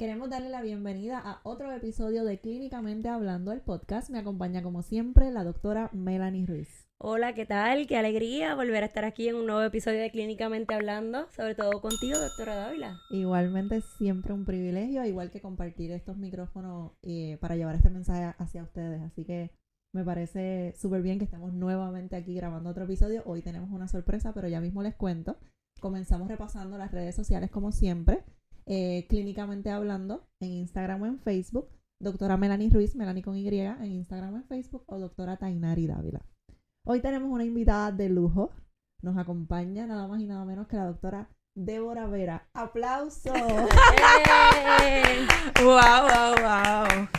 Queremos darle la bienvenida a otro episodio de Clínicamente Hablando, el podcast. Me acompaña como siempre la doctora Melanie Ruiz. Hola, ¿qué tal? Qué alegría volver a estar aquí en un nuevo episodio de Clínicamente Hablando, sobre todo contigo, doctora Dávila. Igualmente siempre un privilegio, igual que compartir estos micrófonos para llevar este mensaje hacia ustedes. Así que me parece súper bien que estemos nuevamente aquí grabando otro episodio. Hoy tenemos una sorpresa, pero ya mismo les cuento. Comenzamos repasando las redes sociales como siempre. Clínicamente Hablando en Instagram o en Facebook. Doctora Melanie Ruiz, Melanie con Y en Instagram o en Facebook, o doctora Tainari Dávila. Hoy tenemos una invitada de lujo. Nos acompaña nada más y nada menos que la doctora Débora Vera. ¡Aplausos! ¡Wow!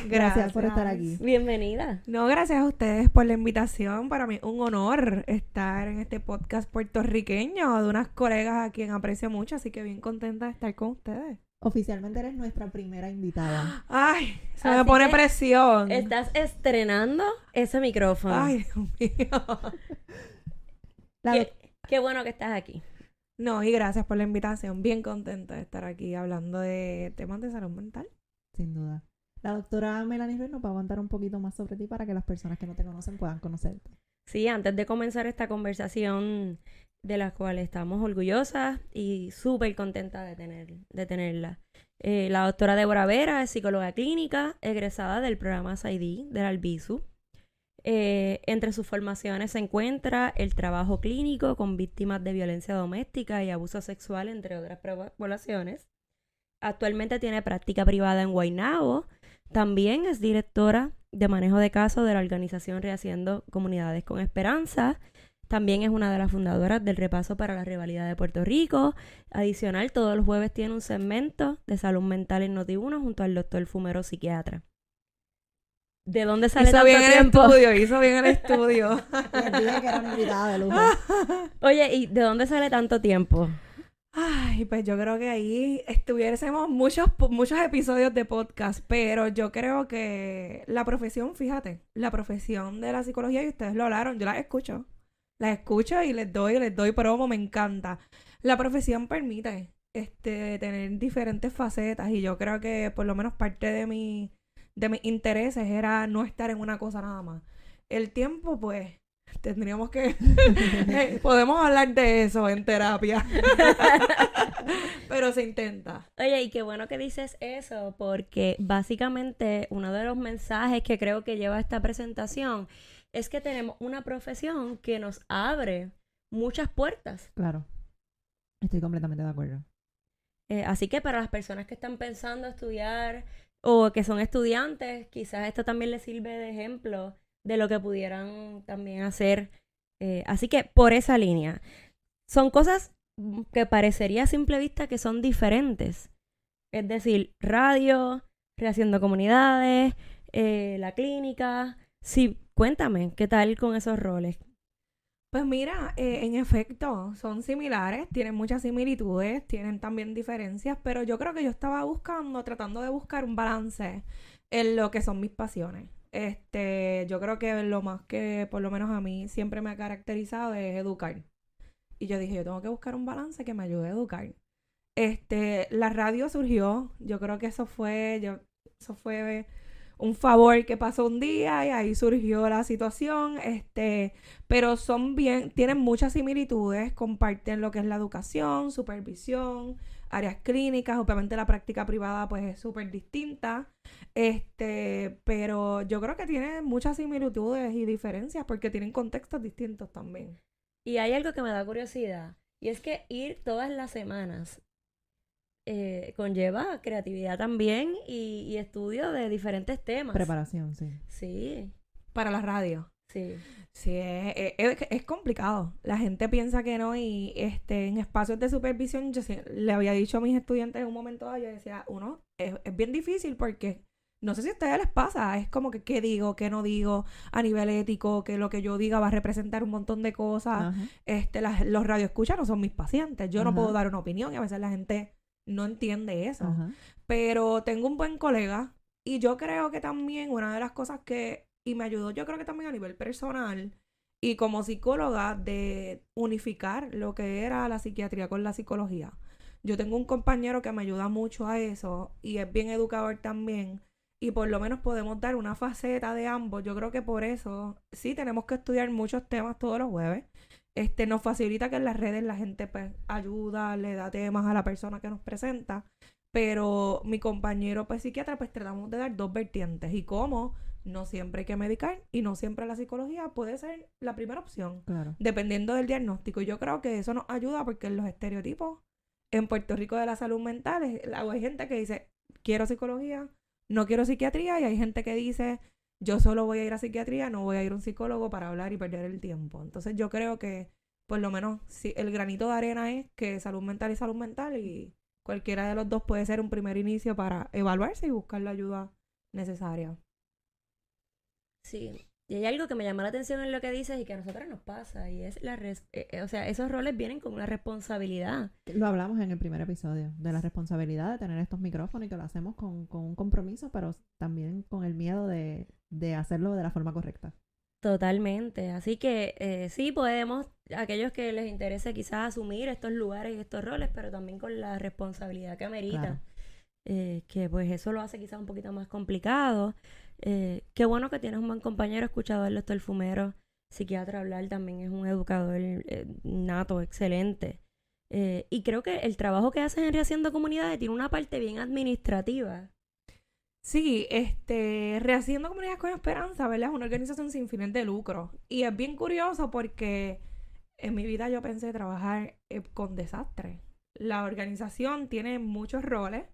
Gracias por estar aquí. Bienvenida. No, gracias a ustedes por la invitación. Para mí es un honor estar en este podcast puertorriqueño de unas colegas a quien aprecio mucho, así que bien contenta de estar con ustedes. Oficialmente eres nuestra primera invitada. ¡Ay! Se Así me pone que presión. Estás estrenando ese micrófono. ¡Ay, Dios mío! Qué bueno que estás aquí. No, y gracias por la invitación. Bien contenta de estar aquí hablando de temas de salud mental. Sin duda. La doctora Melanie Ruiz nos va a contar un poquito más sobre ti para que las personas que no te conocen puedan conocerte. Sí, antes de comenzar esta conversación de la cual estamos orgullosas y súper contentas de tenerla. La doctora Débora Vera es psicóloga clínica, egresada del programa SAIDI del Albizu. Entre sus formaciones se encuentra el trabajo clínico con víctimas de violencia doméstica y abuso sexual, entre otras poblaciones. Actualmente tiene práctica privada en Guaynabo. También es directora de manejo de casos de la organización Rehaciendo Comunidades con Esperanza. También es una de las fundadoras del Repaso para la Rivalidad de Puerto Rico. Adicional, todos los jueves tiene un segmento de salud mental en Noti1 junto al doctor Fumero, psiquiatra. ¿De dónde sale Hizo tanto bien tiempo? Hizo bien el estudio. Les dije que era una invitada de lujo. Oye, ¿y de dónde sale tanto tiempo? Ay, pues yo creo que ahí estuviésemos muchos episodios de podcast, pero yo creo que la profesión, fíjate, la profesión de la psicología, y ustedes lo hablaron, yo las escucho y les doy promo, me encanta. La profesión permite tener diferentes facetas, y yo creo que por lo menos parte de mis intereses era no estar en una cosa nada más. El tiempo, pues, tendríamos que... podemos hablar de eso en terapia. Pero se intenta. Oye, y qué bueno que dices eso, porque básicamente uno de los mensajes que creo que lleva esta presentación es que tenemos una profesión que nos abre muchas puertas. Claro. Estoy completamente de acuerdo. Así que para las personas que están pensando estudiar o que son estudiantes, quizás esto también les sirve de ejemplo de lo que pudieran también hacer. Así que por esa línea, son cosas que parecería a simple vista que son diferentes. Es decir, radio, Rehaciendo Comunidades, la clínica. Sí, cuéntame, ¿qué tal con esos roles? Pues mira, en efecto, son similares, tienen muchas similitudes, tienen también diferencias, pero yo creo que yo estaba tratando de buscar un balance en lo que son mis pasiones. Yo creo que lo más que, por lo menos a mí, siempre me ha caracterizado es educar. Y yo dije, yo tengo que buscar un balance que me ayude a educar. La radio surgió, yo creo que eso fue un favor que pasó un día y ahí surgió la situación, pero tienen muchas similitudes, comparten lo que es la educación, supervisión, áreas clínicas, obviamente la práctica privada pues es súper distinta, pero yo creo que tienen muchas similitudes y diferencias porque tienen contextos distintos también. Y hay algo que me da curiosidad, y es que ir todas las semanas conlleva creatividad también y estudio de diferentes temas. Preparación, sí. Sí, Para la radio. sí. Sí, es complicado. La gente piensa que no y en espacios de supervisión, le había dicho a mis estudiantes en un momento dado, yo decía, es bien difícil porque no sé si a ustedes les pasa, es como que qué digo, qué no digo a nivel ético, que lo que yo diga va a representar un montón de cosas. Ajá. Los radioescuchas no son mis pacientes, yo no Ajá. puedo dar una opinión y a veces la gente no entiende eso. Ajá. Pero tengo un buen colega y yo creo que también una de las cosas y me ayudó yo creo que también a nivel personal y como psicóloga de unificar lo que era la psiquiatría con la psicología. Yo tengo un compañero que me ayuda mucho a eso y es bien educador también. Y por lo menos podemos dar una faceta de ambos. Yo creo que por eso sí tenemos que estudiar muchos temas todos los jueves. Nos facilita que en las redes la gente pues ayuda, le da temas a la persona que nos presenta. Pero mi compañero pues psiquiatra pues tratamos de dar dos vertientes. Y como no siempre hay que medicar y no siempre la psicología puede ser la primera opción. Claro. Dependiendo del diagnóstico. Y yo creo que eso nos ayuda porque los estereotipos en Puerto Rico de la salud mental hay gente que dice quiero psicología, no quiero psiquiatría, y hay gente que dice yo solo voy a ir a psiquiatría, no voy a ir a un psicólogo para hablar y perder el tiempo. Entonces yo creo que por lo menos si el granito de arena es que salud mental y cualquiera de los dos puede ser un primer inicio para evaluarse y buscar la ayuda necesaria. Sí. Y hay algo que me llama la atención en lo que dices y que a nosotras nos pasa, y es o sea, esos roles vienen con una responsabilidad. Lo hablamos en el primer episodio, de la responsabilidad de tener estos micrófonos y que lo hacemos con un compromiso, pero también con el miedo de hacerlo de la forma correcta. Totalmente. Así que sí podemos, aquellos que les interese quizás asumir estos lugares y estos roles, pero también con la responsabilidad que amerita. Claro. Que pues eso lo hace quizás un poquito más complicado. Qué bueno que tienes un buen compañero, escuchador, el doctor Fumero, psiquiatra. Hablar también es un educador nato, excelente. Y creo que el trabajo que hacen en Rehaciendo Comunidades tiene una parte bien administrativa. Sí, Rehaciendo Comunidades con Esperanza, ¿verdad? Es una organización sin fines de lucro. Y es bien curioso porque en mi vida yo pensé trabajar con desastres. La organización tiene muchos roles.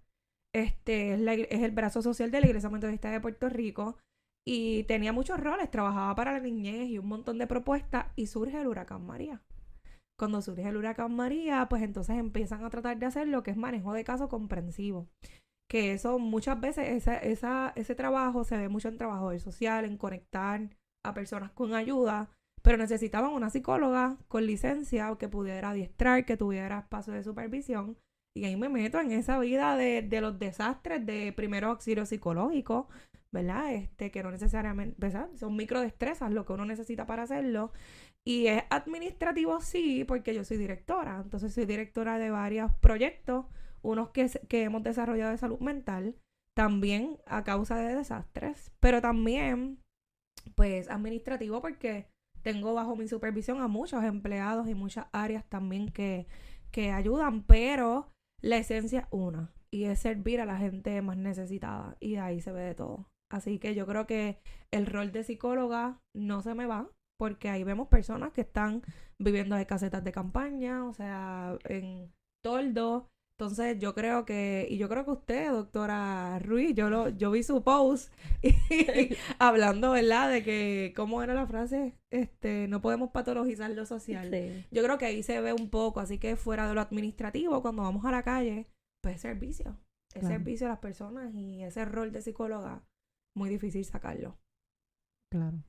Es el brazo social de la Iglesia Metodista de Puerto Rico y tenía muchos roles, trabajaba para la niñez y un montón de propuestas, y surge el huracán María. Cuando surge el huracán María, pues entonces empiezan a tratar de hacer lo que es manejo de caso comprensivo, que eso muchas veces, ese trabajo se ve mucho en trabajo social, en conectar a personas con ayuda, pero necesitaban una psicóloga con licencia que pudiera adiestrar, que tuviera espacio de supervisión. Y ahí me meto en esa vida de los desastres de primeros auxilios psicológicos, ¿verdad? Que no necesariamente, ¿verdad? Son microdestrezas lo que uno necesita para hacerlo. Y es administrativo, sí, porque yo soy directora. Entonces soy directora de varios proyectos, unos que hemos desarrollado de salud mental, también a causa de desastres, pero también, pues, administrativo porque tengo bajo mi supervisión a muchos empleados y muchas áreas también que ayudan, pero la esencia es una, y es servir a la gente más necesitada, y de ahí se ve de todo. Así que yo creo que el rol de psicóloga no se me va, porque ahí vemos personas que están viviendo de casetas de campaña, o sea, en toldo. Entonces yo creo que usted, doctora Ruiz, yo vi su post y hablando, ¿verdad? De que, ¿cómo era la frase? No podemos patologizar lo social. Sí. Yo creo que ahí se ve un poco, así que fuera de lo administrativo, cuando vamos a la calle, pues es servicio. Es Claro. servicio a las personas, y ese rol de psicóloga, muy difícil sacarlo. Claro.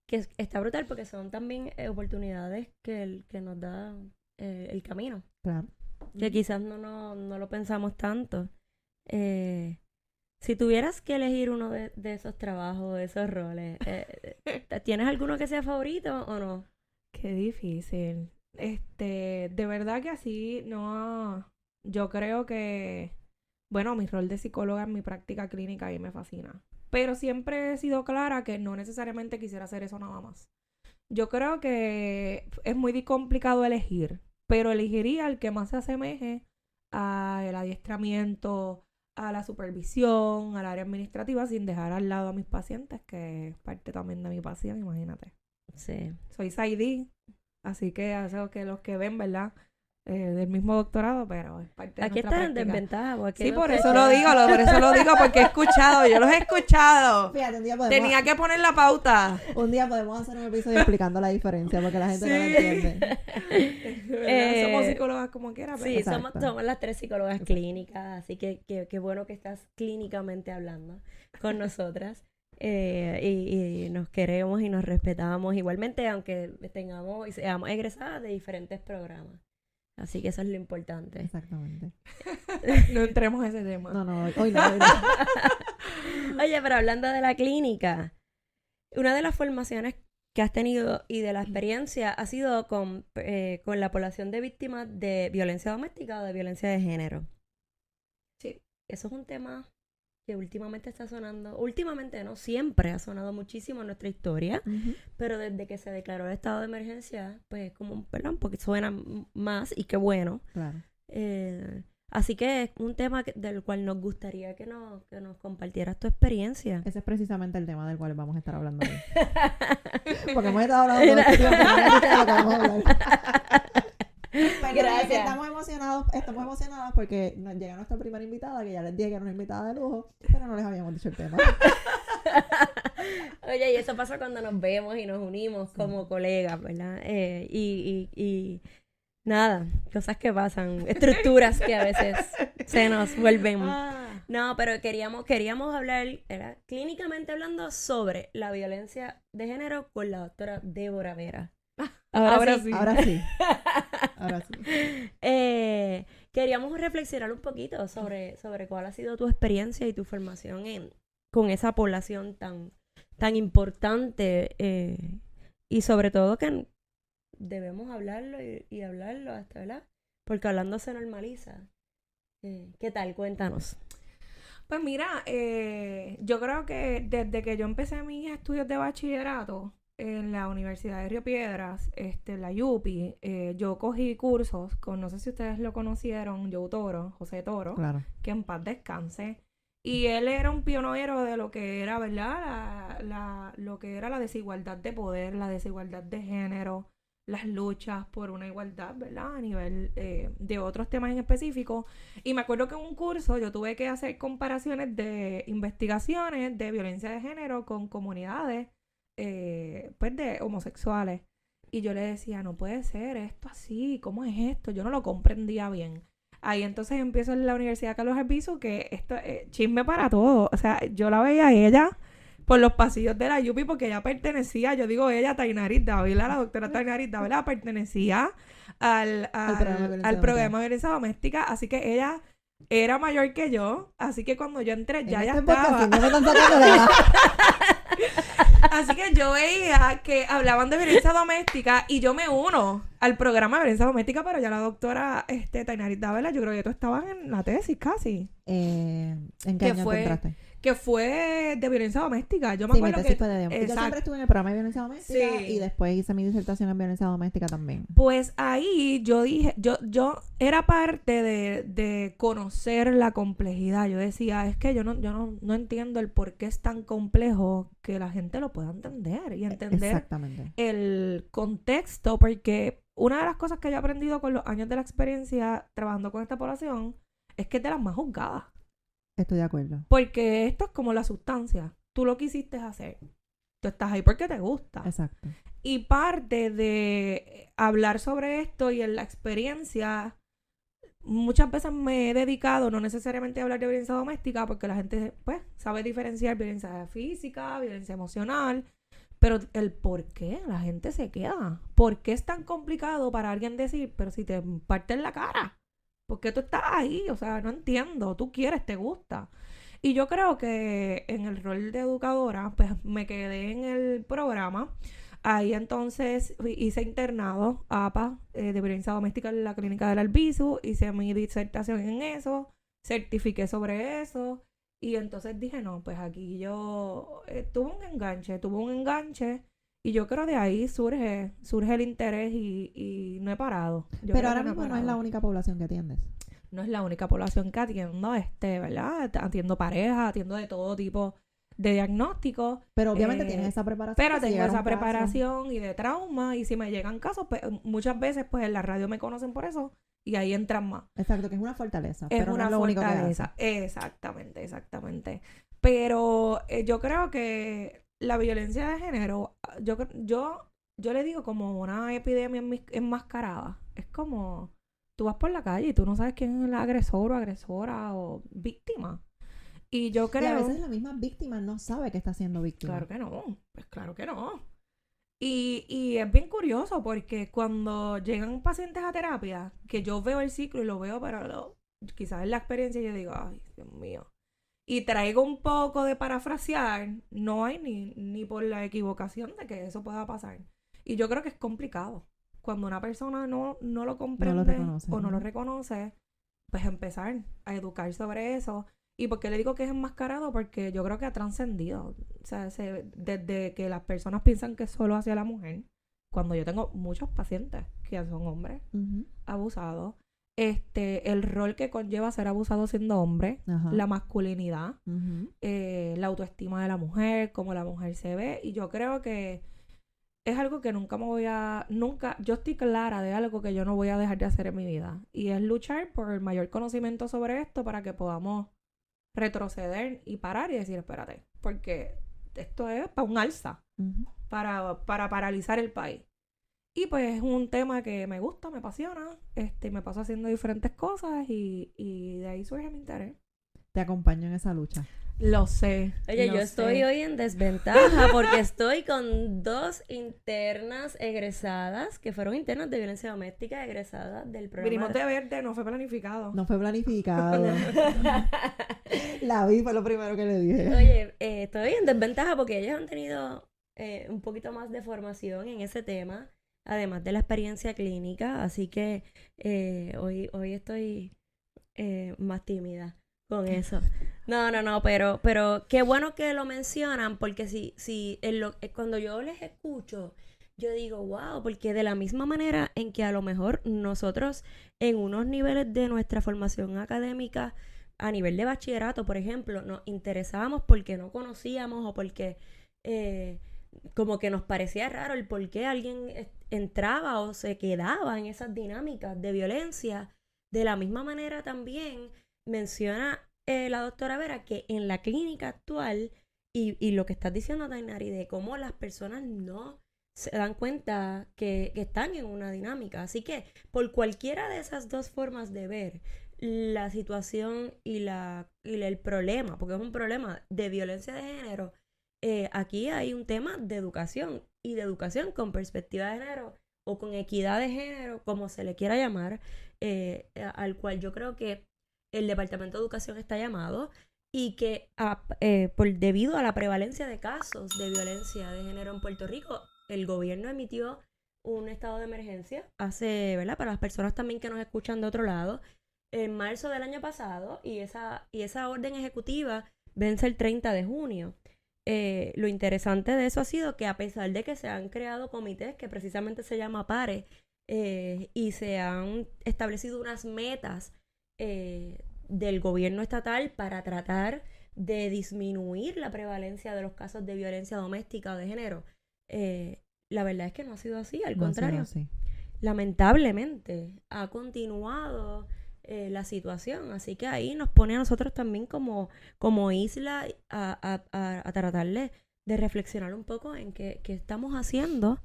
Que está brutal porque son también oportunidades que nos da el camino. Claro. Que quizás no lo pensamos tanto. Si tuvieras que elegir uno de esos trabajos, de esos roles, ¿tienes alguno que sea favorito o no? Qué difícil. De verdad que así no. Yo creo que, bueno, mi rol de psicóloga en mi práctica clínica ahí me fascina. Pero siempre he sido clara que no necesariamente quisiera hacer eso nada más. Yo creo que es muy complicado elegir, pero elegiría el que más se asemeje al adiestramiento, a la supervisión, al área administrativa, sin dejar al lado a mis pacientes, que es parte también de mi pasión, imagínate. Sí. Soy PsyD, así que eso que los que ven, ¿verdad? Del mismo doctorado, pero es parte de Aquí nuestra estás en práctica. desventaja. Porque Sí, no por te- eso lo digo, porque he escuchado, yo los he escuchado. Fíjate, un día Tenía que poner la pauta. podemos hacer un episodio explicando la diferencia porque la gente no lo Sí. entiende. ¿Verdad? Somos psicólogas como quiera, pero Sí, Exacto. somos las 3 psicólogas clínicas, así que qué bueno que estás clínicamente hablando con nosotras. Y nos queremos y nos respetamos igualmente, aunque tengamos y seamos egresadas de diferentes programas. Así que eso es lo importante. Exactamente. no entremos en ese tema. No, hoy no. Oye, pero hablando de la clínica, una de las formaciones que has tenido y de la experiencia ha sido con la población de víctimas de violencia doméstica o de violencia de género. Sí. Eso es un tema que últimamente está sonando, últimamente no, siempre ha sonado muchísimo en nuestra historia, pero desde que se declaró el estado de emergencia, pues como, perdón, porque suena más y qué bueno. Claro. Así que es un tema del cual nos gustaría que nos compartieras tu experiencia. Ese es precisamente el tema del cual vamos a estar hablando hoy. Porque hemos estado hablando todo este tiempo, no hemos dicho de lo que vamos a hablar. Pero Gracias. Estamos emocionadas porque nos llega nuestra primera invitada, que ya les dije que era una invitada de lujo, pero no les habíamos dicho el tema. Oye, y eso pasa cuando nos vemos y nos unimos como colegas, ¿verdad? Y nada, cosas que pasan, estructuras que a veces se nos vuelven. No, pero queríamos hablar, ¿verdad? Clínicamente hablando, sobre la violencia de género con la doctora Débora Vera. Ahora sí. Queríamos reflexionar un poquito sobre cuál ha sido tu experiencia y tu formación con esa población tan importante y sobre todo que debemos hablarlo y hablarlo hasta, ¿verdad? Porque hablando se normaliza. ¿Qué tal? Cuéntanos. Pues mira, yo creo que desde que yo empecé mis estudios de bachillerato en la Universidad de Río Piedras, la UPI, yo cogí cursos con, no sé si ustedes lo conocieron, José Toro, Claro. que en paz descanse. Y él era un pionero de lo que era, ¿verdad? Lo que era la desigualdad de poder, la desigualdad de género, las luchas por una igualdad, ¿verdad? A nivel de otros temas en específico. Y me acuerdo que en un curso yo tuve que hacer comparaciones de investigaciones de violencia de género con comunidades, pues, de homosexuales. Y yo le decía, no puede ser esto así, ¿cómo es esto? Yo no lo comprendía bien. Ahí entonces empiezo en la Universidad Carlos Albizu, que esto chisme para todo. O sea, yo la veía a ella por los pasillos de la UPI porque ella pertenecía, yo digo ella, Tainaris Dávila, la doctora Tainaris Dávila, pertenecía al programa de violencia doméstica, así que ella era mayor que yo, así que cuando yo entré ya estaba. Así que yo veía que hablaban de violencia doméstica y yo me uno al programa de violencia doméstica, pero ya la doctora Tainaris Dávila, yo creo que tú estabas en la tesis casi. ¿En qué año entraste? Que fue de violencia doméstica. Yo me Sí, acuerdo mi tesis que fue de exacto. Yo siempre estuve en el programa de violencia doméstica Sí. y después hice mi disertación en violencia doméstica también. Pues ahí yo dije, yo era parte de conocer la complejidad. Yo decía, es que yo no entiendo el por qué es tan complejo que la gente lo pueda entender y entender Exactamente. el contexto, porque una de las cosas que yo he aprendido con los años de la experiencia trabajando con esta población es que es de las más juzgadas. Estoy de acuerdo. Porque esto es como la sustancia. Tú lo quisiste hacer. Tú estás ahí porque te gusta. Exacto. Y parte de hablar sobre esto y en la experiencia, muchas veces me he dedicado no necesariamente a hablar de violencia doméstica porque la gente, pues, sabe diferenciar violencia física, violencia emocional, pero el por qué la gente se queda. ¿Por qué es tan complicado para alguien decir, pero si te parten la cara? ¿Por qué tú estás ahí? O sea, no entiendo. Tú quieres, te gusta. Y yo creo que en el rol de educadora, pues me quedé en el programa. Ahí entonces hice internado, APA, de violencia doméstica en la clínica del Albizu. Hice mi disertación en eso. Certifiqué sobre eso. Y entonces dije, no, pues aquí yo tuve un enganche. Y yo creo de ahí surge el interés y no he parado. Pero ahora mismo no es la única población que atiendes. No es la única población que atiendo, ¿verdad? Atiendo parejas, atiendo de todo tipo de diagnósticos. Pero obviamente tienes esa preparación. Pero tengo esa preparación y de trauma. Y si me llegan casos, pues muchas veces pues en la radio me conocen por eso. Y ahí entran más. Exacto, que es una fortaleza. Es pero una no es lo único que fortaleza. Exactamente. Pero yo creo que la violencia de género, yo le digo como una epidemia enmascarada. Es como, tú vas por la calle y tú no sabes quién es el agresor o agresora o víctima. Y yo creo... Y a veces la misma víctima no sabe que está siendo víctima. Claro que no, pues claro que no. Y es bien curioso porque cuando llegan pacientes a terapia, que yo veo el ciclo y lo veo, pero quizás en la experiencia yo digo, ay, Dios mío. y traigo un poco de parafrasear, no hay ni por la equivocación de que eso pueda pasar. Y yo creo que es complicado. Cuando una persona no lo comprende reconoce, o no lo ¿no? reconoce, pues empezar a educar sobre eso. ¿Y por qué le digo que es enmascarado? Porque yo creo que ha trascendido. O sea, desde que las personas piensan que es solo hacia la mujer, cuando yo tengo muchos pacientes que son hombres Ujú. abusados, el rol que conlleva ser abusado siendo hombre, Ajá. la masculinidad, Ujú. la autoestima de la mujer, cómo la mujer se ve, y yo creo que es algo que yo estoy clara de algo que yo no voy a dejar de hacer en mi vida, y es luchar por el mayor conocimiento sobre esto para que podamos retroceder y parar y decir, espérate, porque esto es para un alza, Ujú. para paralizar el país. Y pues es un tema que me gusta, me apasiona, me paso haciendo diferentes cosas y de ahí surge mi interés. Te acompaño en esa lucha. Lo sé. Oye, lo yo estoy sé. hoy en desventaja porque estoy con 2 internas egresadas, que fueron internas de violencia doméstica egresadas del programa. Vinimos de verde, no fue planificado. No fue planificado. La vi, fue lo primero que le dije. Oye, estoy en desventaja porque ellos han tenido un poquito más de formación en ese tema, además de la experiencia clínica, así que hoy estoy más tímida con eso. No, pero qué bueno que lo mencionan, porque cuando yo les escucho, yo digo, wow, porque de la misma manera en que a lo mejor nosotros en unos niveles de nuestra formación académica, a nivel de bachillerato, por ejemplo, nos interesábamos porque no conocíamos o porque como que nos parecía raro el por qué alguien entraba o se quedaba en esas dinámicas de violencia. De la misma manera también menciona la doctora Vera que en la clínica actual y lo que estás diciendo, Tainari, de cómo las personas no se dan cuenta que están en una dinámica. Así que por cualquiera de esas dos formas de ver la situación y el problema, porque es un problema de violencia de género, aquí hay un tema de educación y de educación con perspectiva de género o con equidad de género, como se le quiera llamar, al cual yo creo que el Departamento de Educación está llamado y que debido a la prevalencia de casos de violencia de género en Puerto Rico, el gobierno emitió un estado de emergencia ¿verdad? Para las personas también que nos escuchan de otro lado, en marzo del año pasado, y esa orden ejecutiva vence el 30 de junio. Lo interesante de eso ha sido que a pesar de que se han creado comités que precisamente se llama PARE y se han establecido unas metas del gobierno estatal para tratar de disminuir la prevalencia de los casos de violencia doméstica o de género, la verdad es que no ha sido así, al contrario. Lamentablemente ha continuado la situación, así que ahí nos pone a nosotros también como isla a tratarle de reflexionar un poco en qué estamos haciendo,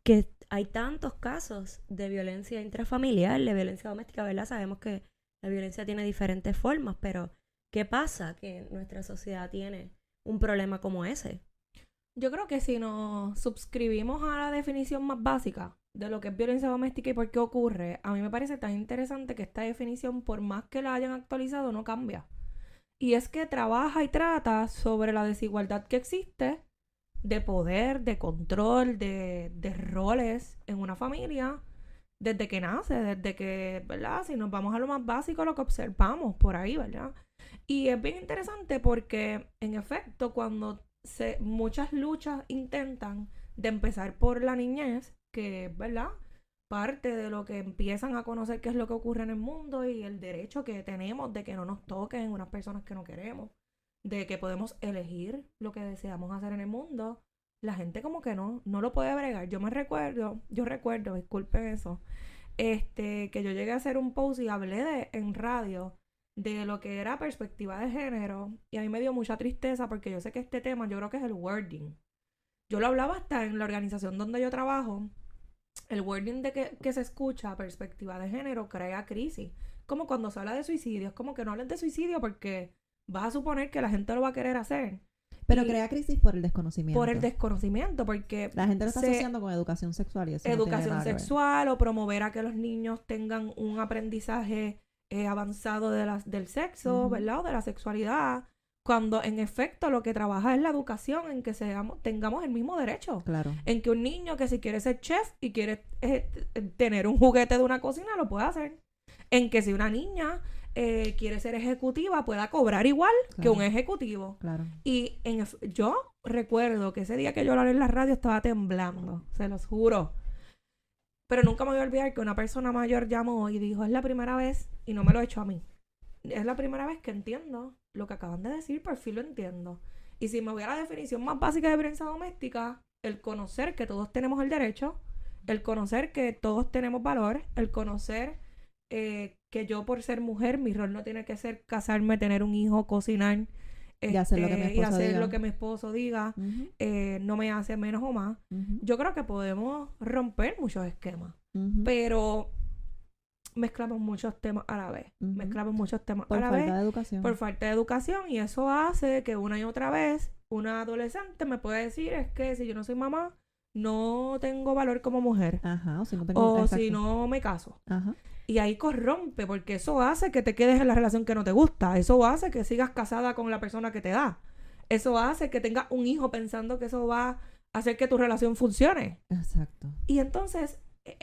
que hay tantos casos de violencia intrafamiliar, de violencia doméstica, ¿verdad? Sabemos que la violencia tiene diferentes formas, pero ¿qué pasa que nuestra sociedad tiene un problema como ese? Yo creo que si nos suscribimos a la definición más básica de lo que es violencia doméstica y por qué ocurre, a mí me parece tan interesante que esta definición, por más que la hayan actualizado, no cambia. Y es que trabaja y trata sobre la desigualdad que existe de poder, de control, de roles en una familia, desde que nace, desde que, ¿verdad? Si nos vamos a lo más básico, lo que observamos por ahí, ¿verdad? Y es bien interesante porque, en efecto, cuando muchas luchas intentan de empezar por la niñez, que es, ¿verdad?, parte de lo que empiezan a conocer qué es lo que ocurre en el mundo y el derecho que tenemos de que no nos toquen unas personas que no queremos, de que podemos elegir lo que deseamos hacer en el mundo, la gente como que no lo puede bregar. Yo recuerdo, disculpen eso, que yo llegué a hacer un post y hablé en radio de lo que era perspectiva de género, y a mí me dio mucha tristeza porque yo sé que este tema, yo creo que es el wording. Yo lo hablaba hasta en la organización donde yo trabajo. El wording de que se escucha perspectiva de género crea crisis. Como cuando se habla de suicidio, es como que no hables de suicidio porque vas a suponer que la gente lo va a querer hacer. Pero crea crisis por el desconocimiento. Por el desconocimiento, porque la gente lo está asociando con educación sexual y eso educación sexual o promover a que los niños tengan un aprendizaje avanzado del sexo, Ujú. ¿verdad? O de la sexualidad, cuando en efecto lo que trabaja es la educación en que tengamos el mismo derecho. Claro. En que un niño que si quiere ser chef y quiere tener un juguete de una cocina, lo puede hacer. En que si una niña quiere ser ejecutiva, pueda cobrar igual que un Claro. ejecutivo. Claro. Y yo recuerdo que ese día que yo lo hablé en la radio estaba temblando, se los juro. Pero nunca me voy a olvidar que una persona mayor llamó y dijo, es la primera vez, y no me lo he hecho a mí, es la primera vez que entiendo lo que acaban de decir, por fin lo entiendo. Y si me voy a la definición más básica de violencia doméstica, el conocer que todos tenemos el derecho, el conocer que todos tenemos valor, el conocer que yo por ser mujer, mi rol no tiene que ser casarme, tener un hijo, cocinar, Y hacer lo que mi y esposo hacer diga. lo que mi esposo diga, Ujú, no me hace menos o más. ujú, Yo creo que podemos romper muchos esquemas, ujú, pero mezclamos muchos temas a la vez. ujú. Mezclamos muchos temas Por a la falta vez de educación. por falta de educación y eso hace que una y otra vez una adolescente me puede decir es que si yo no soy mamá, no tengo valor como mujer. Ajá, o si no tengo... O si Exacto. no me caso. Ajá. Y ahí corrompe, porque eso hace que te quedes en la relación que no te gusta. Eso hace que sigas casada con la persona que te da. Eso hace que tengas un hijo pensando que eso va a hacer que tu relación funcione. Exacto. Y entonces,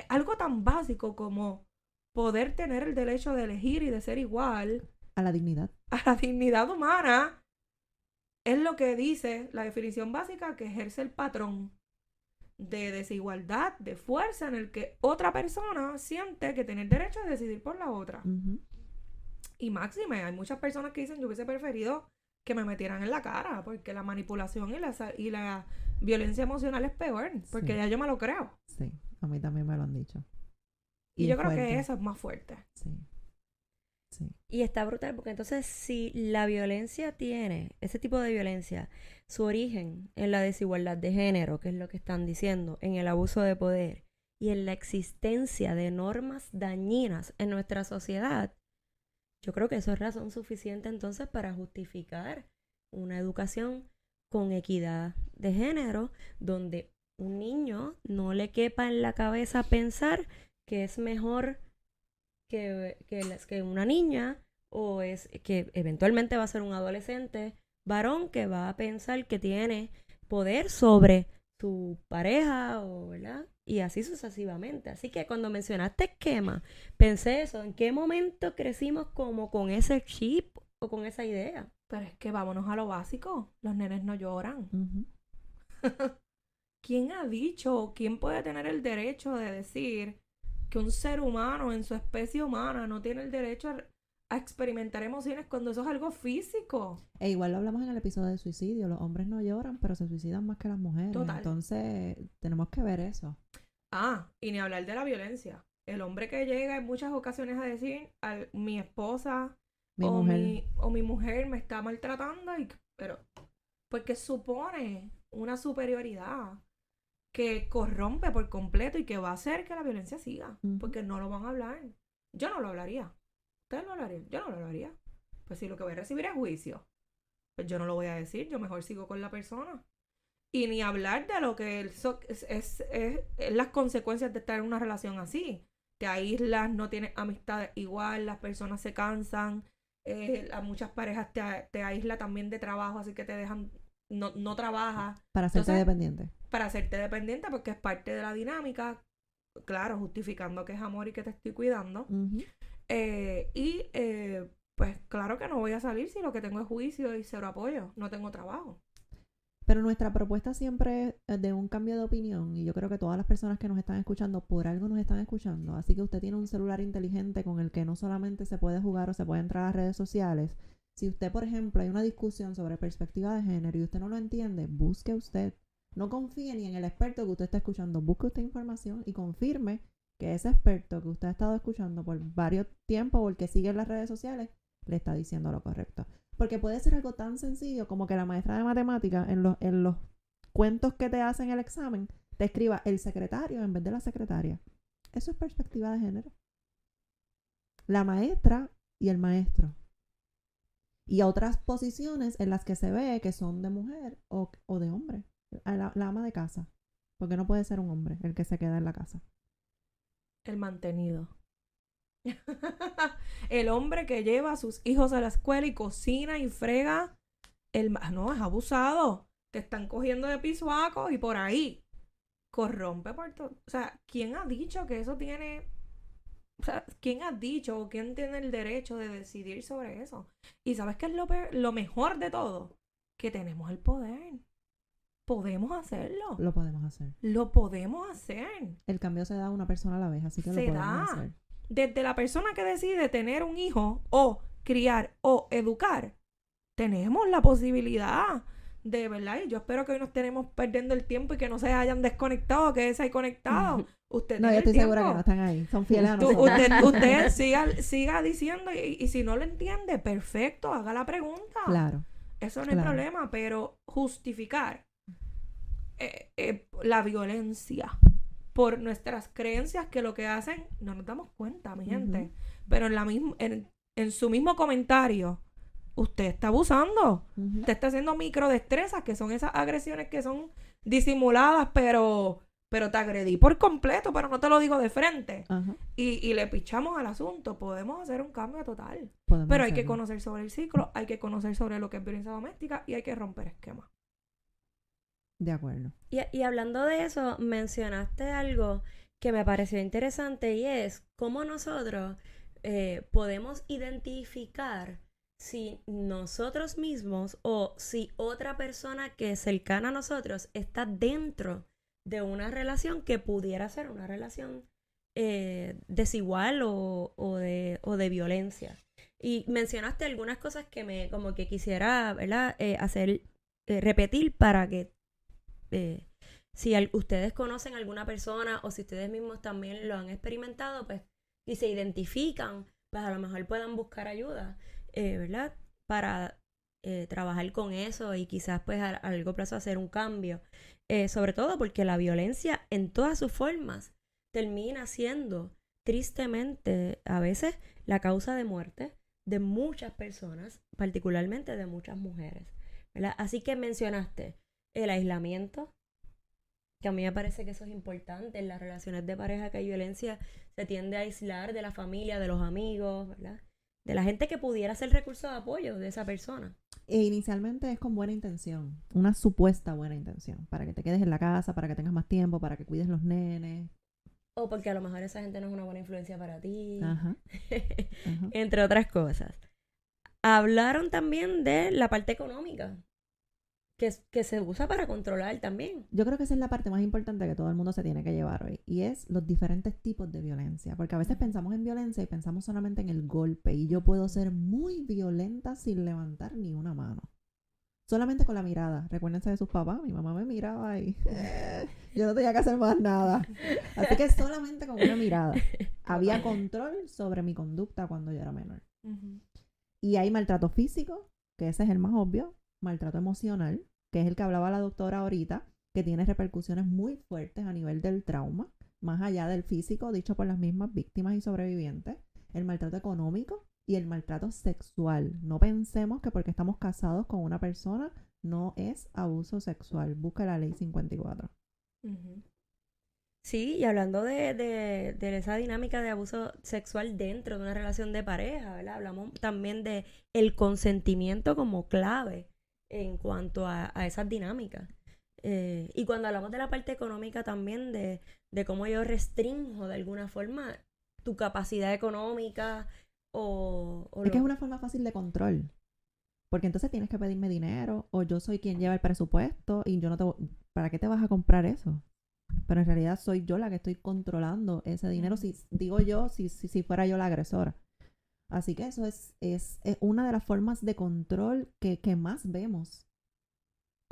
algo tan básico como poder tener el derecho de elegir y de ser igual A la dignidad. a la dignidad humana es lo que dice la definición básica que ejerce el patrón de desigualdad, de fuerza, en el que otra persona siente que tiene el derecho de decidir por la otra. Ujú. Y máxime, hay muchas personas que dicen yo hubiese preferido que me metieran en la cara, porque la manipulación y la violencia emocional es peor, porque Sí. ya yo me lo creo. Sí, a mí también me lo han dicho. Y es yo creo que fuerte. eso es más fuerte. Sí. Sí. Y está brutal porque entonces si la violencia tiene, ese tipo de violencia, su origen en la desigualdad de género, que es lo que están diciendo, en el abuso de poder y en la existencia de normas dañinas en nuestra sociedad, yo creo que eso es razón suficiente entonces para justificar una educación con equidad de género, donde un niño no le quepa en la cabeza pensar que es mejor que una niña o es que eventualmente va a ser un adolescente varón que va a pensar que tiene poder sobre su pareja o, ¿verdad? Y así sucesivamente. Así que cuando mencionaste esquema, pensé eso, ¿en qué momento crecimos como con ese chip o con esa idea? Pero es que vámonos a lo básico. Los nenes no lloran. Ujú. ¿Quién ha dicho, quién puede tener el derecho de decir que un ser humano en su especie humana no tiene el derecho a experimentar emociones cuando eso es algo físico? E igual lo hablamos en el episodio de suicidio. Los hombres no lloran, pero se suicidan más que las mujeres. Total. Entonces, tenemos que ver eso. Ah, y ni hablar de la violencia. El hombre que llega en muchas ocasiones a decir, mi esposa Mi o mujer. mi mujer me está maltratando, pero porque supone una superioridad que corrompe por completo y que va a hacer que la violencia siga, Ujú. porque no lo van a hablar. Yo no lo hablaría. ¿Ustedes lo hablarían? Yo no lo hablaría. Pues si lo que voy a recibir es juicio, pues yo no lo voy a decir, yo mejor sigo con la persona. Y ni hablar de lo que es las consecuencias de estar en una relación así. Te aíslas, no tienes amistades igual, las personas se cansan, a muchas parejas te aísla también de trabajo, así que te dejan, no trabajas. Para hacerte Entonces, dependiente. para hacerte dependiente porque es parte de la dinámica, claro, justificando que es amor y que te estoy cuidando. Ujú. Pues claro que no voy a salir si lo que tengo es juicio y cero apoyo, no tengo trabajo. Pero nuestra propuesta siempre es de un cambio de opinión, y yo creo que todas las personas que nos están escuchando, por algo nos están escuchando. Así que usted tiene un celular inteligente con el que no solamente se puede jugar o se puede entrar a las redes sociales. Si usted, por ejemplo, hay una discusión sobre perspectiva de género y usted no lo entiende, busque usted. No confíe ni en el experto que usted está escuchando. Busque usted información y confirme que ese experto que usted ha estado escuchando por varios tiempos o el que sigue en las redes sociales le está diciendo lo correcto. Porque puede ser algo tan sencillo como que la maestra de matemáticas en los cuentos que te hacen el examen te escriba el secretario en vez de la secretaria. Eso es perspectiva de género. La maestra y el maestro. Y a otras posiciones en las que se ve que son de mujer o de hombre. La ama de casa. Porque no puede ser un hombre el que se queda en la casa. El mantenido. El hombre que lleva a sus hijos a la escuela y cocina y frega, no, es abusado. Te están cogiendo de pisuacos y por ahí corrompe por todo. O sea, ¿quién ha dicho que eso tiene... O sea, ¿quién ha dicho o quién tiene el derecho de decidir sobre eso? Y ¿sabes qué es lo mejor de todo? Que tenemos el poder. Podemos hacerlo. Lo podemos hacer. Lo podemos hacer. El cambio se da a una persona a la vez, así que lo Se podemos da. hacer. Desde la persona que decide tener un hijo o criar o educar, tenemos la posibilidad de, ¿verdad? Y yo espero que hoy no estemos perdiendo el tiempo y que no se hayan desconectado, que se hayan conectado. Usted No, tiene yo el estoy segura que tiempo. no están ahí. Son fieles a nosotros. Usted siga diciendo y si no lo entiende, perfecto, haga la pregunta. Claro. Eso no es problema, pero justificar la violencia por nuestras creencias que lo que hacen, no nos damos cuenta, mi gente. Pero en su mismo comentario, usted está abusando. Usted está haciendo microdestrezas, que son esas agresiones que son disimuladas, pero te agredí por completo, pero no te lo digo de frente. Y le pichamos al asunto. Podemos hacer un cambio total. Pero hay que conocer sobre el ciclo, hay que conocer sobre lo que es violencia doméstica y hay que romper esquemas. De acuerdo. Y hablando de eso, mencionaste algo que me pareció interesante y es cómo nosotros podemos identificar si nosotros mismos o si otra persona que es cercana a nosotros está dentro de una relación que pudiera ser una relación desigual o de violencia. Y mencionaste algunas cosas que me como que quisiera, ¿verdad? Repetir para que si ustedes conocen a alguna persona o si ustedes mismos también lo han experimentado, pues, y se identifican, pues a lo mejor puedan buscar ayuda, ¿verdad? Para trabajar con eso y quizás pues a largo plazo hacer un cambio. Sobre todo porque la violencia en todas sus formas termina siendo tristemente a veces la causa de muerte de muchas personas, particularmente de muchas mujeres, ¿verdad? Así que mencionaste el aislamiento, que a mí me parece que eso es importante. En las relaciones de pareja que hay violencia se tiende a aislar de la familia, de los amigos, ¿verdad? De la gente que pudiera ser recurso de apoyo de esa persona. E inicialmente es con buena intención, una supuesta buena intención, para que te quedes en la casa, para que tengas más tiempo, para que cuides los nenes. O porque a lo mejor esa gente no es una buena influencia para ti. Ajá. Entre otras cosas. Hablaron también de la parte económica, que se usa para controlar también. Yo creo que esa es la parte más importante que todo el mundo se tiene que llevar hoy, y es los diferentes tipos de violencia, porque a veces pensamos en violencia y pensamos solamente en el golpe, y yo puedo ser muy violenta sin levantar ni una mano. Solamente con la mirada. Recuérdense de sus papás, mi mamá me miraba y yo no tenía que hacer más nada. Así que solamente con una mirada había control sobre mi conducta cuando yo era menor. Y hay maltrato físico, que ese es el más obvio, maltrato emocional, que es el que hablaba la doctora ahorita, que tiene repercusiones muy fuertes a nivel del trauma, más allá del físico, dicho por las mismas víctimas y sobrevivientes. El maltrato económico y el maltrato sexual. No pensemos que porque estamos casados con una persona no es abuso sexual. Busca la ley 54. Sí, y hablando de esa dinámica de abuso sexual dentro de una relación de pareja, ¿verdad? Hablamos también de el consentimiento como clave en cuanto a esas dinámicas. Y cuando hablamos de la parte económica también de cómo yo restringo de alguna forma tu capacidad económica es que es una forma fácil de control. Porque entonces tienes que pedirme dinero o yo soy quien lleva el presupuesto y yo no te... ¿Para qué te vas a comprar eso? Pero en realidad soy yo la que estoy controlando ese dinero, si digo yo, si fuera yo la agresora. Así que eso es una de las formas de control que más vemos.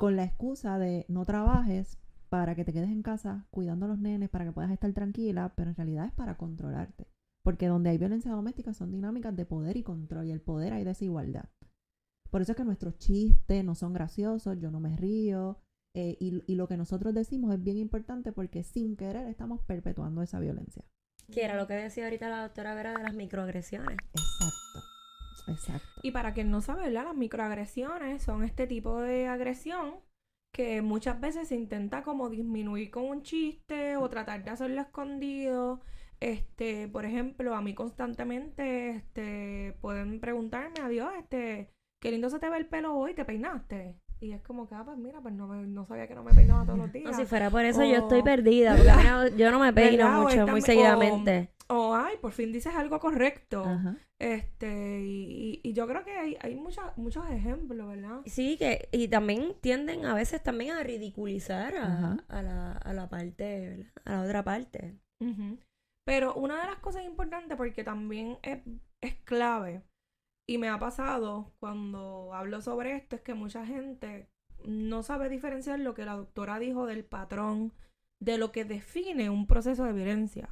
Con la excusa de no trabajes para que te quedes en casa cuidando a los nenes, para que puedas estar tranquila, pero en realidad es para controlarte. Porque donde hay violencia doméstica son dinámicas de poder y control, y el poder hay desigualdad. Por eso es que nuestros chistes no son graciosos, yo no me río, y lo que nosotros decimos es bien importante porque sin querer estamos perpetuando esa violencia. Que era lo que decía ahorita la doctora Vera de las microagresiones. Exacto. Y para quien no sabe, ¿verdad? Las microagresiones son este tipo de agresión que muchas veces se intenta como disminuir con un chiste o tratar de hacerlo escondido. Por ejemplo, a mí constantemente, pueden preguntarme, adiós, qué lindo se te ve el pelo hoy, ¿te peinaste? Y es como que, pues mira, pues no sabía que no me peinaba todos los días. No, si fuera por eso yo O- estoy perdida, porque a mí yo no me peino ¿verdad? O mucho, muy o, seguidamente. ay, por fin dices algo correcto. Ajá. Y yo creo que hay muchos ejemplos, ¿verdad? Sí, y también tienden a veces también a ridiculizar Ajá. a la parte, ¿verdad? A la otra parte. Ujú. Pero una de las cosas importantes, porque también es clave, y me ha pasado cuando hablo sobre esto, es que mucha gente no sabe diferenciar lo que la doctora dijo del patrón, de lo que define un proceso de violencia.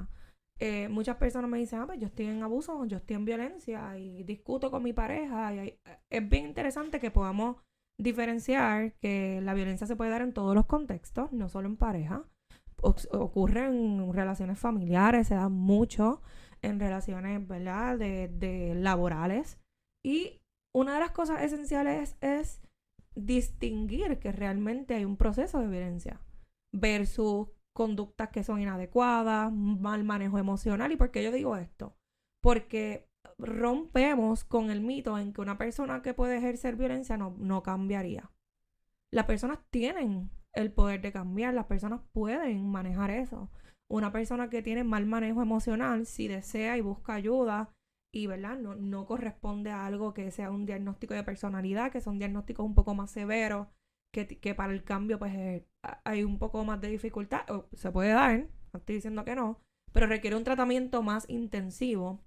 Muchas personas me dicen, pues yo estoy en abuso, yo estoy en violencia y discuto con mi pareja. Es bien interesante que podamos diferenciar que la violencia se puede dar en todos los contextos, no solo en pareja. Ocurre en relaciones familiares, se da mucho en relaciones, ¿verdad?, de laborales. Y una de las cosas esenciales es distinguir que realmente hay un proceso de violencia versus conductas que son inadecuadas, mal manejo emocional. ¿Y por qué yo digo esto? Porque rompemos con el mito en que una persona que puede ejercer violencia no cambiaría. Las personas tienen el poder de cambiar, las personas pueden manejar eso. Una persona que tiene mal manejo emocional, si desea y busca ayuda y, ¿verdad?, no corresponde a algo que sea un diagnóstico de personalidad, que son diagnósticos un poco más severos, que para el cambio pues hay un poco más de dificultad, o se puede dar, no estoy diciendo que no, pero requiere un tratamiento más intensivo.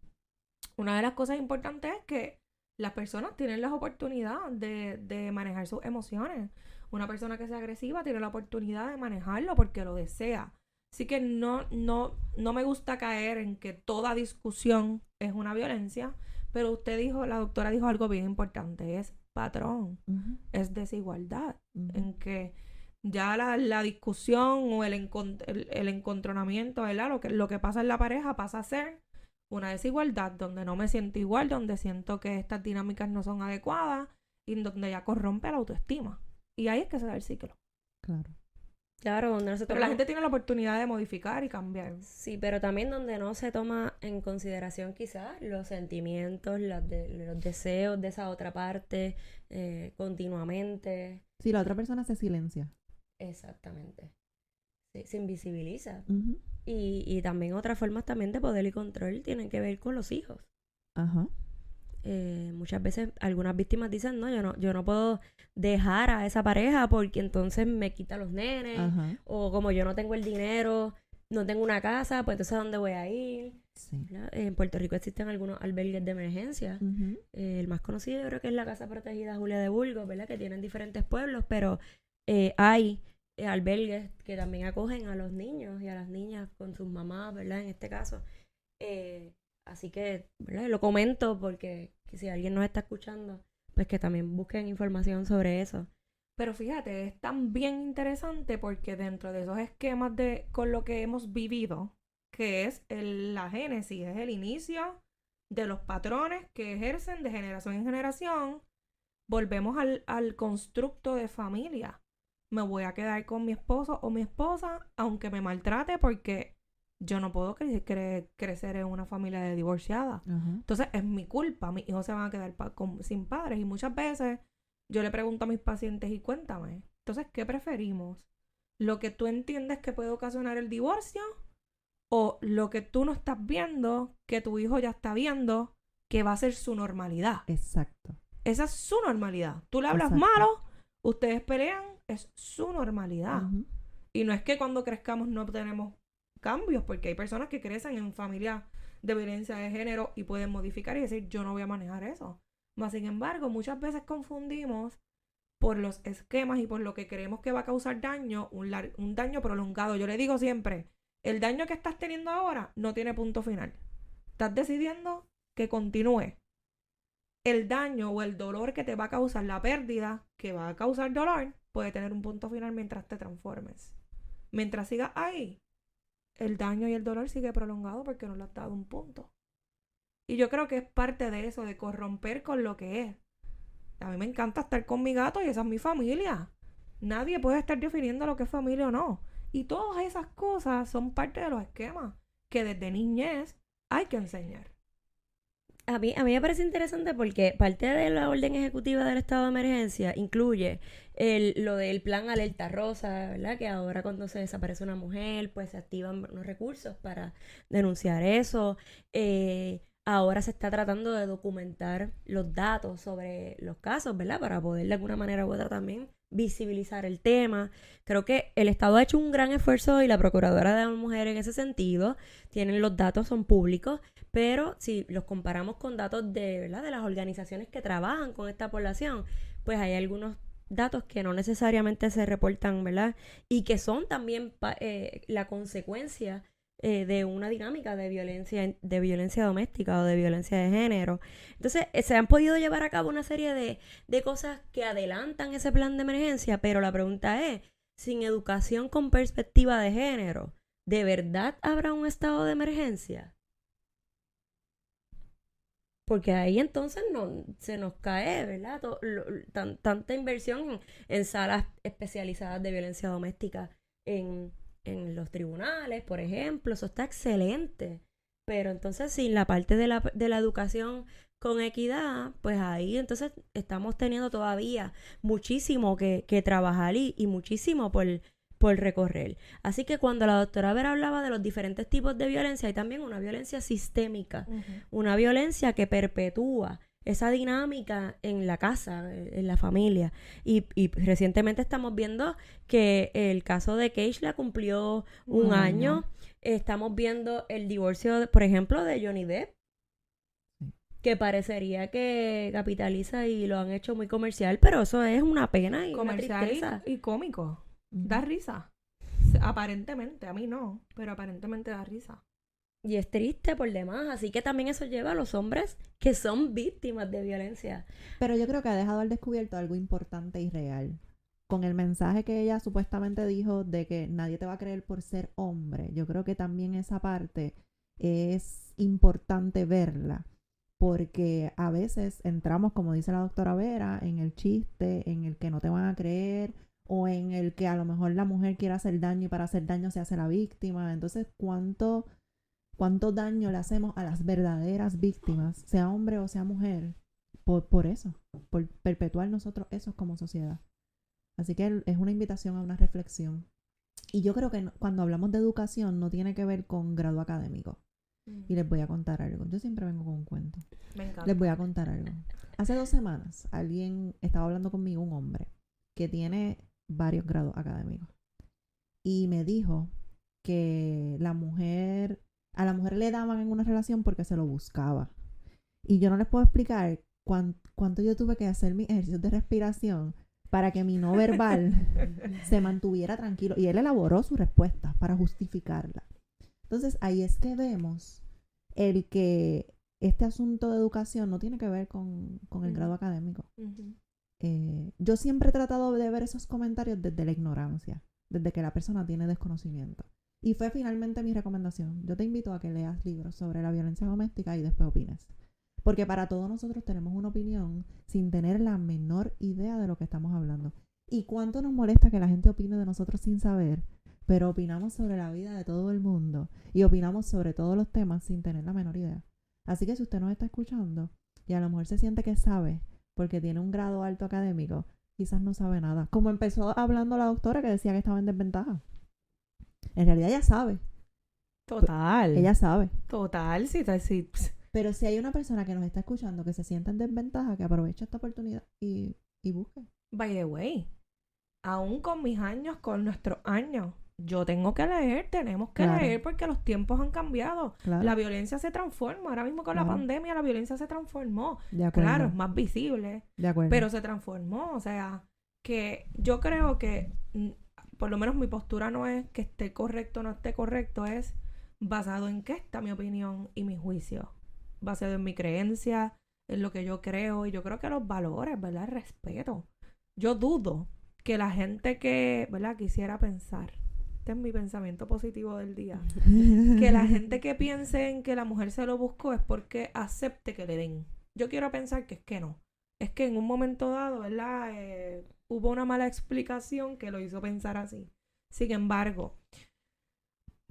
Una de las cosas importantes es que las personas tienen la oportunidad de manejar sus emociones. Una persona que sea agresiva tiene la oportunidad de manejarlo porque lo desea. Así que no me gusta caer en que toda discusión es una violencia, pero la doctora dijo algo bien importante, es patrón, Ujú. es desigualdad, Ujú. en que ya la discusión o el encontronamiento, ¿verdad? Lo que pasa en la pareja pasa a ser una desigualdad donde no me siento igual, donde siento que estas dinámicas no son adecuadas y donde ya corrompe la autoestima. Y ahí es que se da el ciclo. Claro. Claro, donde no se Pero toma... la gente tiene la oportunidad de modificar y cambiar. Sí, pero también donde no se toma en consideración quizás los sentimientos, los deseos de esa otra parte continuamente. Si la otra persona se silencia. Exactamente. Sí, se invisibiliza. Ujú. Y también otras formas también de poder y control tienen que ver con los hijos. Ajá. Muchas veces algunas víctimas dicen, no, yo no puedo dejar a esa pareja porque entonces me quita los nenes, Ajá. o como yo no tengo el dinero, no tengo una casa, pues entonces ¿a dónde voy a ir? Sí. ¿Verdad? En Puerto Rico existen algunos albergues de emergencia. Ujú. El más conocido yo creo que es la Casa Protegida Julia de Burgos, ¿verdad? Que tienen diferentes pueblos, pero hay albergues que también acogen a los niños y a las niñas con sus mamás, ¿verdad? En este caso. Así que, ¿verdad? Lo comento porque si alguien nos está escuchando, pues que también busquen información sobre eso. Pero fíjate, es también interesante porque dentro de esos esquemas con lo que hemos vivido, que es la génesis, es el inicio de los patrones que ejercen de generación en generación, volvemos al constructo de familia. Me voy a quedar con mi esposo o mi esposa, aunque me maltrate, porque yo no puedo crecer en una familia de divorciada. Ajá. Entonces es mi culpa, mis hijos se van a quedar sin padres. Y muchas veces yo le pregunto a mis pacientes, y cuéntame, entonces, ¿qué preferimos? ¿Lo que tú entiendes que puede ocasionar el divorcio? ¿O lo que tú no estás viendo, que tu hijo ya está viendo, que va a ser su normalidad? Exacto. Esa es su normalidad. Tú le hablas Exacto. malo, ustedes pelean, es su normalidad. Ujú. Y no es que cuando crezcamos no tenemos cambios, porque hay personas que crecen en familias de violencia de género y pueden modificar y decir, yo no voy a manejar eso. Mas, sin embargo, muchas veces confundimos por los esquemas y por lo que creemos que va a causar daño, un daño prolongado. Yo le digo siempre, el daño que estás teniendo ahora no tiene punto final. Estás decidiendo que continúe. El daño o el dolor que te va a causar, la pérdida que va a causar dolor, puede tener un punto final mientras te transformes. Mientras sigas ahí, el daño y el dolor sigue prolongado porque no le has dado un punto. Y yo creo que es parte de eso, de corromper con lo que es. A mí me encanta estar con mi gato y esa es mi familia. Nadie puede estar definiendo lo que es familia o no. Y todas esas cosas son parte de los esquemas que desde niñez hay que enseñar. A mí me parece interesante porque parte de la orden ejecutiva del estado de emergencia incluye lo del plan alerta rosa, ¿verdad? Que ahora cuando se desaparece una mujer, pues se activan unos recursos para denunciar eso. Ahora se está tratando de documentar los datos sobre los casos, ¿verdad? Para poder de alguna manera u otra también visibilizar el tema. Creo que el Estado ha hecho un gran esfuerzo y la Procuradora de la Mujer en ese sentido. Tienen los datos, son públicos, pero si los comparamos con datos de, ¿verdad? De las organizaciones que trabajan con esta población, pues hay algunos datos que no necesariamente se reportan, ¿verdad? Y que son también la consecuencia de una dinámica de violencia doméstica o de violencia de género. Entonces, se han podido llevar a cabo una serie de cosas que adelantan ese plan de emergencia, pero la pregunta es, sin educación con perspectiva de género, ¿de verdad habrá un estado de emergencia? Porque ahí entonces se nos cae, ¿verdad? Tanta inversión en salas especializadas de violencia doméstica en los tribunales, por ejemplo. Eso está excelente. Pero entonces sin la parte de la educación con equidad, pues ahí entonces estamos teniendo todavía muchísimo que trabajar y muchísimo por recorrer. Así que cuando la doctora Vera hablaba de los diferentes tipos de violencia, hay también una violencia sistémica, una violencia que perpetúa esa dinámica en la casa, en la familia. Y recientemente estamos viendo que el caso de Keishla cumplió un año. Estamos viendo el divorcio, por ejemplo, de Johnny Depp, que parecería que capitaliza y lo han hecho muy comercial, pero eso es una pena y comercial una tristeza. y cómico. Da risa. Aparentemente, a mí no, pero aparentemente da risa. Y es triste por demás, así que también eso lleva a los hombres que son víctimas de violencia. Pero yo creo que ha dejado al descubierto algo importante y real. Con el mensaje que ella supuestamente dijo de que nadie te va a creer por ser hombre, yo creo que también esa parte es importante verla. Porque a veces entramos, como dice la doctora Vera, en el chiste, en el que no te van a creer, o en el que a lo mejor la mujer quiere hacer daño y para hacer daño se hace la víctima. Entonces, ¿cuánto daño le hacemos a las verdaderas víctimas, sea hombre o sea mujer, por eso, por perpetuar nosotros eso como sociedad? Así que es una invitación a una reflexión. Y yo creo que cuando hablamos de educación no tiene que ver con grado académico. Y les voy a contar algo. Yo siempre vengo con un cuento. Me encanta. Les voy a contar algo. Hace 2 semanas alguien estaba hablando conmigo, un hombre, que tiene varios grados académicos. Y me dijo que a la mujer le daban en una relación porque se lo buscaba. Y yo no les puedo explicar cuánto yo tuve que hacer mis ejercicios de respiración para que mi no verbal se mantuviera tranquilo. Y él elaboró su respuesta para justificarla. Entonces, ahí es que vemos el que este asunto de educación no tiene que ver con el grado académico. Yo siempre he tratado de ver esos comentarios desde la ignorancia, desde que la persona tiene desconocimiento. Y fue finalmente mi recomendación. Yo te invito a que leas libros sobre la violencia doméstica y después opines. Porque para todos nosotros tenemos una opinión sin tener la menor idea de lo que estamos hablando. Y cuánto nos molesta que la gente opine de nosotros sin saber, pero opinamos sobre la vida de todo el mundo y opinamos sobre todos los temas sin tener la menor idea. Así que si usted nos está escuchando y a lo mejor se siente que sabe porque tiene un grado alto académico, quizás no sabe nada. Como empezó hablando la doctora que decía que estaba en desventaja. En realidad ella sabe. Total. Ella sabe. Total, sí. Pero si hay una persona que nos está escuchando que se sienta en desventaja, que aproveche esta oportunidad y busque. By the way, aún con mis años, con nuestros años, yo tengo que leer, tenemos que leer porque los tiempos han cambiado. Claro. La violencia se transforma. Ahora mismo con la pandemia la violencia se transformó. De acuerdo. Claro, es más visible. De acuerdo. Pero se transformó. O sea, que yo creo que por lo menos mi postura no es que esté correcto o no esté correcto, es basado en qué está mi opinión y mi juicio. Basado en mi creencia, en lo que yo creo. Y yo creo que los valores, ¿verdad? El respeto. Yo dudo que la gente que, ¿verdad? Quisiera pensar. Este es mi pensamiento positivo del día. Que la gente que piense en que la mujer se lo buscó es porque acepte que le den. Yo quiero pensar que es que no. Es que en un momento dado, ¿verdad? Hubo una mala explicación que lo hizo pensar así. Sin embargo,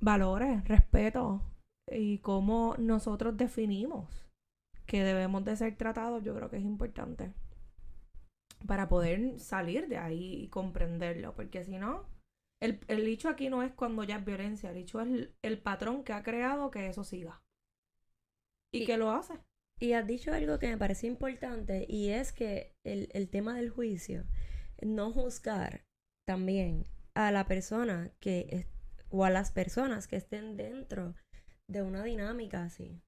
valores, respeto, y cómo nosotros definimos que debemos de ser tratados, yo creo que es importante para poder salir de ahí y comprenderlo, porque si no, el hecho aquí no es cuando ya es violencia, el hecho es el patrón que ha creado que eso siga y que lo hace. Y has dicho algo que me parece importante y es que el tema del juicio, no juzgar también a la persona o a las personas que estén dentro de una dinámica así.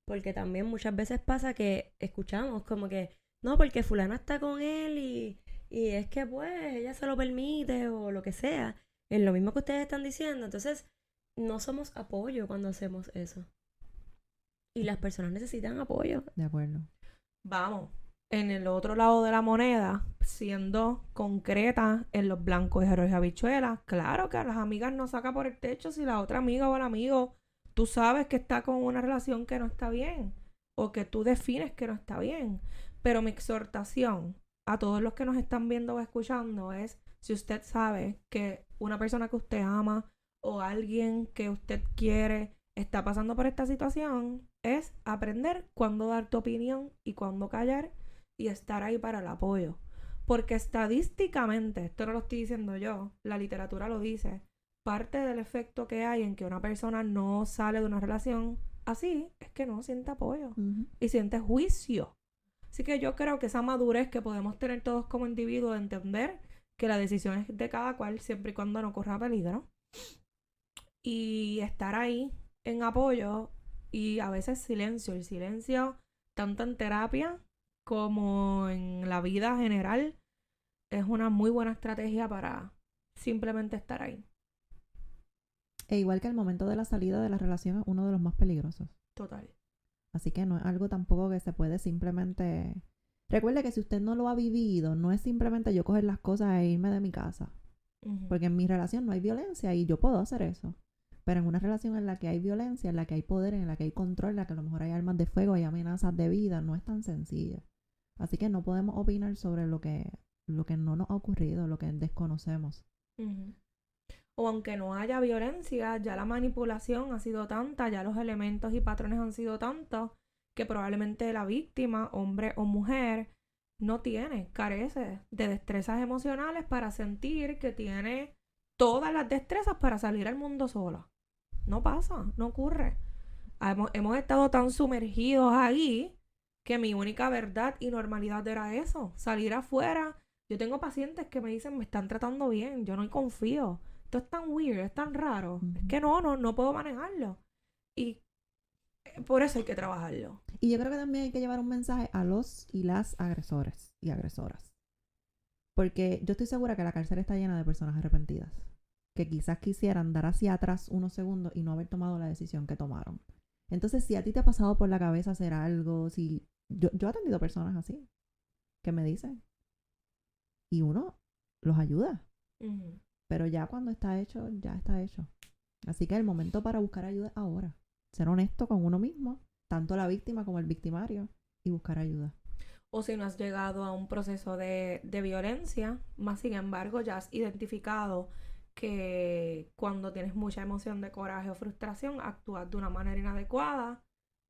Porque también muchas veces pasa que escuchamos como que, no, porque fulana está con él y es que pues ella se lo permite o lo que sea. Es lo mismo que ustedes están diciendo. Entonces, no somos apoyo cuando hacemos eso. Y las personas necesitan apoyo. De acuerdo. Vamos, en el otro lado de la moneda, siendo concreta en los blancos y arroz y habichuelas, claro que a las amigas no saca por el techo si la otra amiga o el amigo, tú sabes que está con una relación que no está bien o que tú defines que no está bien. Pero mi exhortación a todos los que nos están viendo o escuchando es, si usted sabe que una persona que usted ama o alguien que usted quiere está pasando por esta situación, es aprender cuándo dar tu opinión y cuándo callar y estar ahí para el apoyo. Porque estadísticamente, esto no lo estoy diciendo yo, la literatura lo dice, parte del efecto que hay en que una persona no sale de una relación así es que no siente apoyo y siente juicio. Así que yo creo que esa madurez que podemos tener todos como individuos de entender que la decisión es de cada cual siempre y cuando no corra peligro y estar ahí en apoyo y a veces silencio. El silencio, tanto en terapia como en la vida general, es una muy buena estrategia para simplemente estar ahí. E igual que el momento de la salida de la relación es uno de los más peligrosos. Total. Así que no es algo tampoco que se puede simplemente... Recuerde que si usted no lo ha vivido, no es simplemente yo coger las cosas e irme de mi casa. Porque en mi relación no hay violencia y yo puedo hacer eso. Pero en una relación en la que hay violencia, en la que hay poder, en la que hay control, en la que a lo mejor hay armas de fuego, hay amenazas de vida, no es tan sencillo. Así que no podemos opinar sobre lo que no nos ha ocurrido, lo que desconocemos. O aunque no haya violencia, ya la manipulación ha sido tanta, ya los elementos y patrones han sido tantos, que probablemente la víctima, hombre o mujer, carece de destrezas emocionales para sentir que tiene todas las destrezas para salir al mundo sola. No pasa, no ocurre. Hemos estado tan sumergidos ahí que mi única verdad y normalidad era eso, salir afuera. Yo tengo pacientes que me dicen, me están tratando bien, yo no confío. Esto es tan weird, es tan raro. Es que no puedo manejarlo. Y por eso hay que trabajarlo. Y yo creo que también hay que llevar un mensaje a los y las agresores y agresoras. Porque yo estoy segura que la cárcel está llena de personas arrepentidas. Que quizás quisieran dar hacia atrás unos segundos y no haber tomado la decisión que tomaron. Entonces, si a ti te ha pasado por la cabeza hacer algo, si yo he atendido personas así, que me dicen, y uno los ayuda. Pero ya cuando está hecho, ya está hecho. Así que el momento para buscar ayuda es ahora. Ser honesto con uno mismo, tanto la víctima como el victimario, y buscar ayuda. O si no has llegado a un proceso de violencia, más sin embargo ya has identificado que cuando tienes mucha emoción de coraje o frustración, actúas de una manera inadecuada,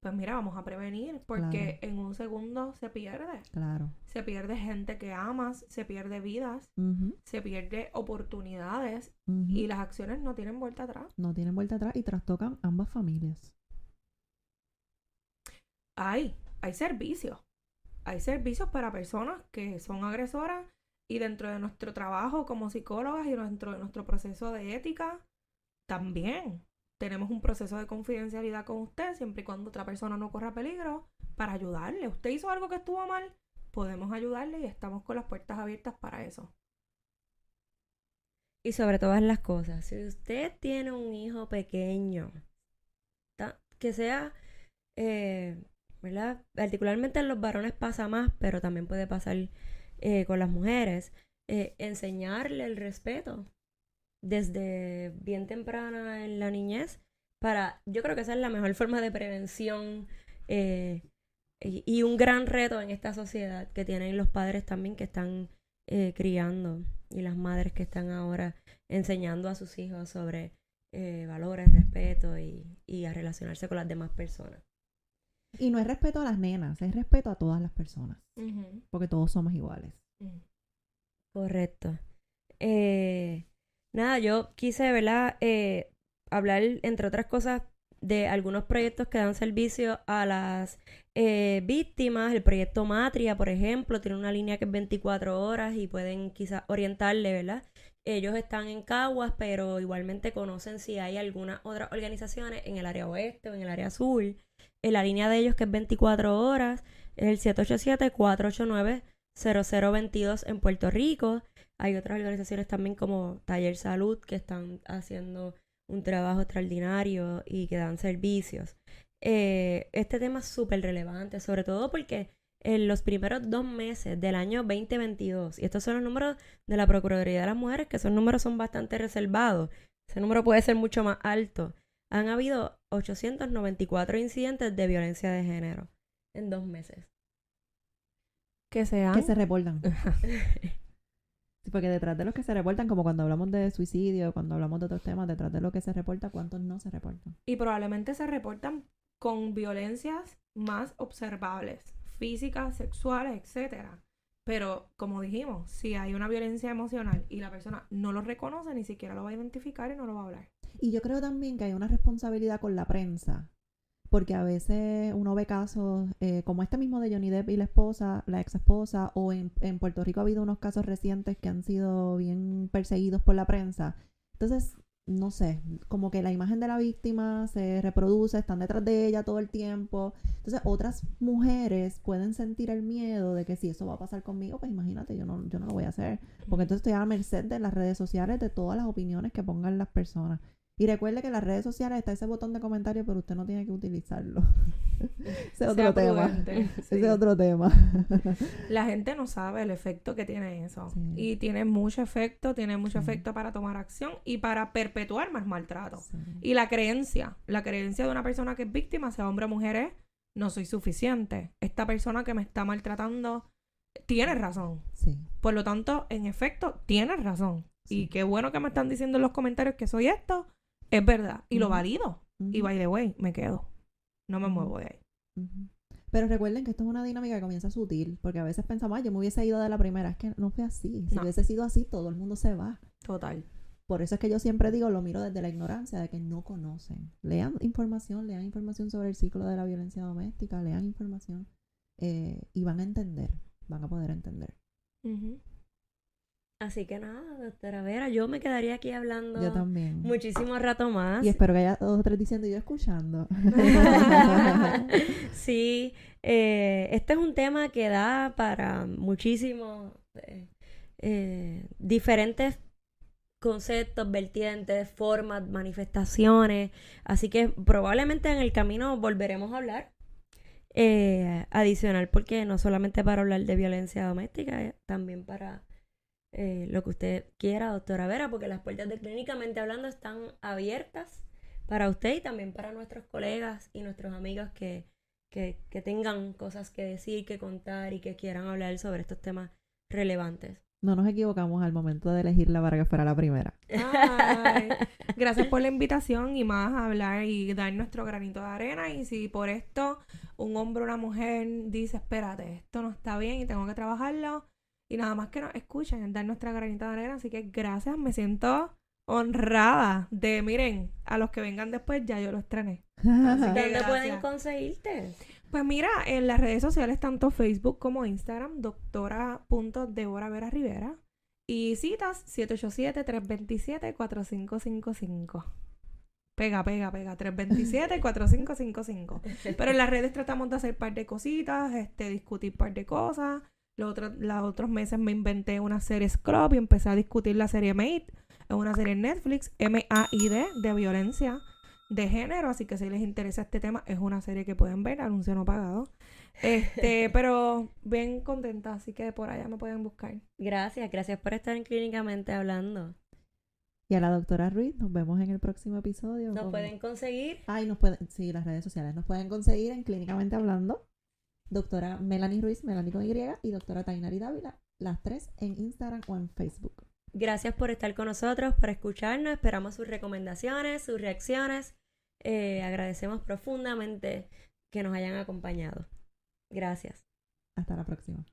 pues mira, vamos a prevenir, porque en un segundo se pierde. Claro. Se pierde gente que amas, se pierde vidas, se pierde oportunidades y las acciones no tienen vuelta atrás. No tienen vuelta atrás y trastocan ambas familias. Hay servicios. Hay servicios para personas que son agresoras y dentro de nuestro trabajo como psicólogas y dentro de nuestro proceso de ética también tenemos un proceso de confidencialidad con usted siempre y cuando otra persona no corra peligro para ayudarle. Usted hizo algo que estuvo mal, podemos ayudarle y estamos con las puertas abiertas para eso. Y sobre todas las cosas, si usted tiene un hijo pequeño, que sea, ¿verdad? Particularmente en los varones pasa más, pero también puede pasar con las mujeres, enseñarle el respeto desde bien temprana en la niñez, yo creo que esa es la mejor forma de prevención y un gran reto en esta sociedad que tienen los padres también que están criando y las madres que están ahora enseñando a sus hijos sobre valores, respeto y a relacionarse con las demás personas. Y no es respeto a las nenas, es respeto a todas las personas. Ujú. Porque todos somos iguales. Ujú. Correcto. Nada, yo quise, ¿verdad? Hablar, entre otras cosas, de algunos proyectos que dan servicio a las víctimas. El proyecto Matria, por ejemplo, tiene una línea que es 24 horas y pueden quizás orientarle, ¿verdad? Ellos están en Caguas, pero igualmente conocen si hay algunas otras organizaciones en el área oeste o en el área sur. La línea de ellos, que es 24 horas, es el 787-489-0022 en Puerto Rico. Hay otras organizaciones también como Taller Salud que están haciendo un trabajo extraordinario y que dan servicios. Este tema es súper relevante, sobre todo porque en los primeros 2 meses del año 2022, y estos son los números de la Procuraduría de las Mujeres, que esos números son bastante reservados, ese número puede ser mucho más alto, han habido 894 incidentes de violencia de género en 2 meses. Que sean. Que se reportan. Sí, porque detrás de los que se reportan, como cuando hablamos de suicidio, cuando hablamos de otros temas, detrás de lo que se reporta, ¿cuántos no se reportan? Y probablemente se reportan con violencias más observables, físicas, sexuales, etcétera. Pero, como dijimos, si hay una violencia emocional y la persona no lo reconoce, ni siquiera lo va a identificar y no lo va a hablar. Y yo creo también que hay una responsabilidad con la prensa, porque a veces uno ve casos como este mismo de Johnny Depp y la esposa, la ex esposa, o en Puerto Rico ha habido unos casos recientes que han sido bien perseguidos por la prensa. Entonces, no sé, como que la imagen de la víctima se reproduce, están detrás de ella todo el tiempo. Entonces, otras mujeres pueden sentir el miedo de que si eso va a pasar conmigo, pues imagínate, yo no lo voy a hacer. Porque entonces estoy a la merced de las redes sociales, de todas las opiniones que pongan las personas. Y recuerde que en las redes sociales está ese botón de comentario, pero usted no tiene que utilizarlo. Ese es otro tema. Prudente, sí. Ese es otro tema. La gente no sabe el efecto que tiene eso. Sí. Y tiene mucho efecto efecto para tomar acción y para perpetuar más maltrato. Sí. Y la creencia de una persona que es víctima, sea hombre o mujer, es: no soy suficiente. Esta persona que me está maltratando tiene razón. Sí. Por lo tanto, en efecto, tiene razón. Sí. Y qué bueno que me están diciendo en los comentarios que soy esto. Es verdad. Y lo Ujú. valido. Y by the way, me quedo. No me Ujú. muevo de ahí. Ujú. Pero recuerden que esto es una dinámica que comienza sutil, porque a veces pensamos, yo me hubiese ido de la primera. Es que no fue así. Si No. hubiese sido así, todo el mundo se va. Total. Por eso es que yo siempre digo, lo miro desde la ignorancia, de que no conocen. Lean información sobre el ciclo de la violencia doméstica, lean información y van a entender, van a poder entender. Ujú. Así que nada, doctora Vera, yo me quedaría aquí hablando Yo también. muchísimo rato más. Y espero que haya 2 o 3 diciendo y yo escuchando. Sí, este es un tema que da para muchísimos diferentes conceptos, vertientes, formas, manifestaciones. Así que probablemente en el camino volveremos a hablar. Adicional, porque no solamente para hablar de violencia doméstica, también para lo que usted quiera, doctora Vera, porque las puertas de Clínicamente Hablando están abiertas para usted y también para nuestros colegas y nuestros amigos que tengan cosas que decir, que contar y que quieran hablar sobre estos temas relevantes. No nos equivocamos al momento de elegirla para que fuera la primera. Ay, gracias por la invitación y más a hablar y dar nuestro granito de arena. Y si por esto un hombre o una mujer dice, espérate, esto no está bien y tengo que trabajarlo, y nada más que nos escuchen, dar nuestra granito de arena. Así que gracias, me siento honrada de, miren, a los que vengan después ya yo lo estrené. Así que ¿Dónde gracias. pueden conseguirte? Pues mira, en las redes sociales, tanto Facebook como Instagram, doctora.Deborah Vera Rivera. Y citas 787-327-4555. Pega, 327-4555. Pero en las redes tratamos de hacer par de cositas, discutir par de cosas. Los otros meses me inventé una serie Scrub y empecé a discutir la serie Maid. Es una serie en Netflix, MAID, de violencia de género, así que si les interesa este tema, es una serie que pueden ver, anuncio no pagado. Pero bien contenta, así que por allá me pueden buscar. Gracias por estar en Clínicamente Hablando. Y a la doctora Ruiz, nos vemos en el próximo episodio. Nos pueden conseguir. Sí, las redes sociales. Nos pueden conseguir en Clínicamente Hablando. Doctora Melanie Ruiz, Melanie con Y, y doctora Tainari Dávila, las 3 en Instagram o en Facebook. Gracias por estar con nosotros, por escucharnos. Esperamos sus recomendaciones, sus reacciones. Agradecemos profundamente que nos hayan acompañado. Gracias. Hasta la próxima.